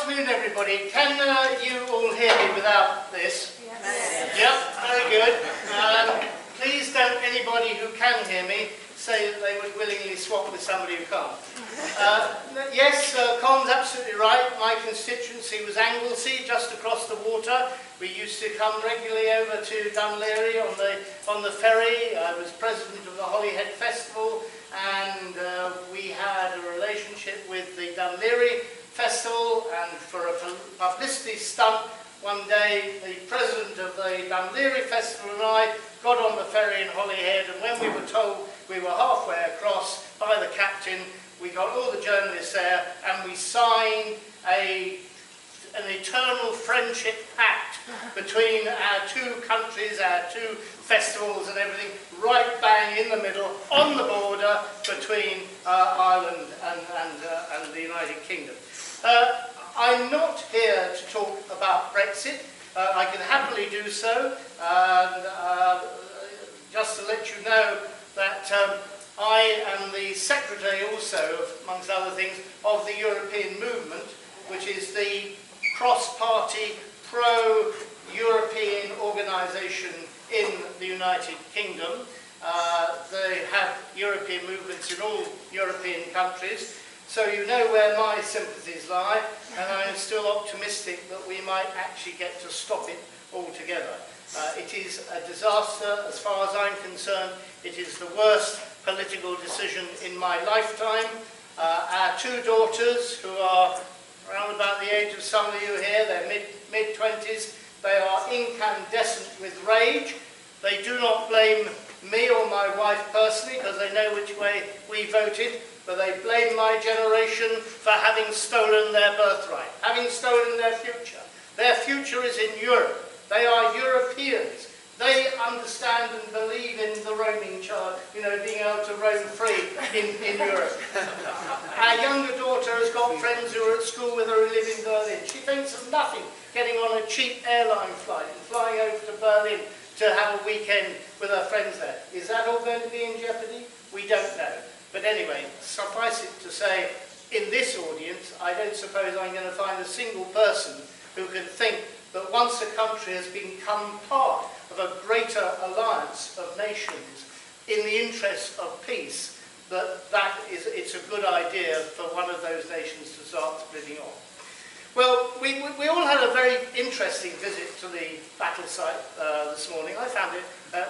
afternoon, everybody. Can you all hear me without this? Yes. Yep, very good. Please don't anybody who can hear me say that they would willingly swap with somebody who can't. Yes, Colin's absolutely right. My constituency was Anglesey, just across the water. We used to come regularly over to Dunleary on the ferry. I was president of the Holyhead Festival, and we had a relationship with the Dunleary Festival, and for a publicity stunt, one day the president of the Dunleary Festival and I got on the ferry in Holyhead, and when we were told we were halfway across by the captain, we got all the journalists there and we signed an eternal friendship pact between our two countries, our two festivals and everything, right bang in the middle, on the border between Ireland and the United Kingdom. I'm not here to talk about Brexit. I can happily do so. Just to let you know that I am the secretary also, amongst other things, of the European Movement, which is the cross-party, pro-European organisation in the United Kingdom. They have European movements in all European countries, so you know where my sympathies lie, and I am still optimistic that we might actually get to stop it altogether. It is a disaster as far as I'm concerned. It is the worst political decision in my lifetime. Our two daughters, who are around about the age of some of you here, they're mid-20s, they are incandescent with rage. They do not blame me or my wife personally, because they know which way we voted, but they blame my generation for having stolen their birthright, having stolen their future. Their future is in Europe. They are Europeans. They understand and believe in the roaming child, being able to roam free in Europe. Our younger daughter has got friends who are at school with her who live in Berlin. She thinks of nothing getting on a cheap airline flight and flying over to Berlin to have a weekend with her friends there. Is that all going to be in jeopardy? We don't know. But anyway, suffice it to say, in this audience, I don't suppose I'm going to find a single person who can think that once a country has become part of a greater alliance of nations in the interest of peace, it's a good idea for one of those nations to start splitting off. Well, we all had a very interesting visit to the battle site this morning. I found it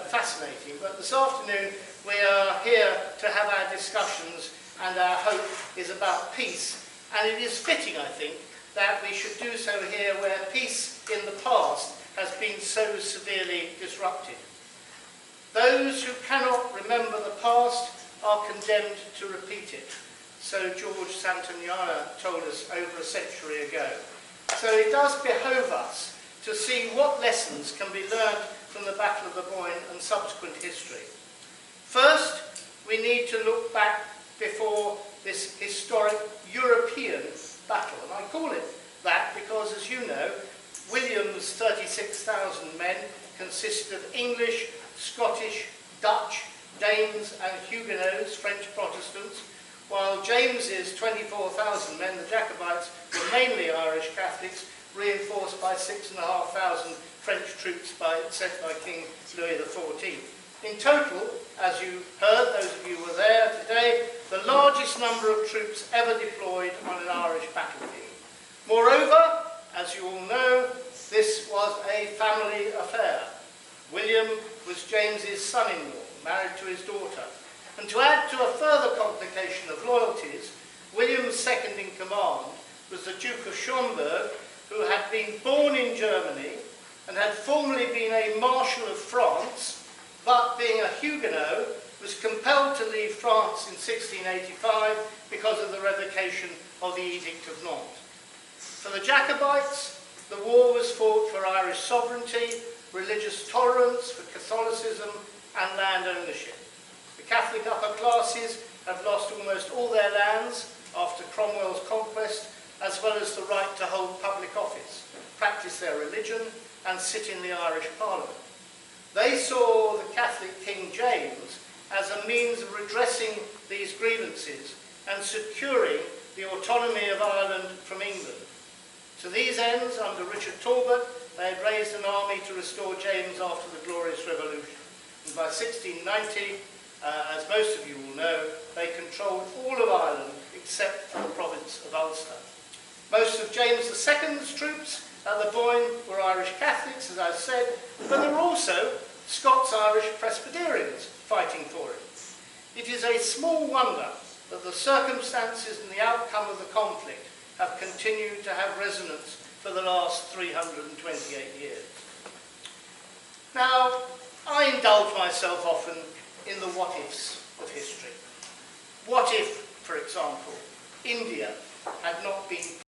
fascinating, but this afternoon we are here to have our discussions, and our hope is about peace, and it is fitting, I think, that we should do so here where peace in the past has been so severely disrupted. Those who cannot remember the past are condemned to repeat it. So George Santayana told us over a century ago. So it does behove us to see what lessons can be learned from the Battle of the Boyne and subsequent history. First, we need to look back before this historic European battle, and I call it that because, as you know, William's 36,000 men consisted of English, Scottish, Dutch, Danes and Huguenots, French Protestants, while James's 24,000 men, the Jacobites, were mainly Irish Catholics, reinforced by 6,500 French troops sent by King Louis XIV. In total, as you heard, those of you who were there today, the largest number of troops ever deployed on an Irish battlefield. Moreover, as you all know, this was a family affair. William was James's son-in-law, married to his daughter. And to add to a further complication of loyalties, William's second in command was the Duke of Schomberg, who had been born in Germany and had formerly been a Marshal of France, but being a Huguenot, was compelled to leave France in 1685 because of the revocation of the Edict of Nantes. For the Jacobites, the war was fought for Irish sovereignty, religious tolerance, for Catholicism and land ownership. The Catholic upper classes have lost almost all their lands after Cromwell's conquest, as well as the right to hold public office, practice their religion and sit in the Irish Parliament. They saw the Catholic King James as a means of redressing these grievances and securing the autonomy of Ireland from England. ends, under Richard Talbot, they had raised an army to restore James after the Glorious Revolution. And by 1690, as most of you will know, they controlled all of Ireland except for the province of Ulster. Most of James II's troops at the Boyne were Irish Catholics, as I said, but there were also Scots-Irish Presbyterians fighting for it. It is a small wonder that the circumstances and the outcome of the conflict have continued to have resonance for the last 328 years. Now, I indulge myself often in the what-ifs of history. What if, for example, India had not been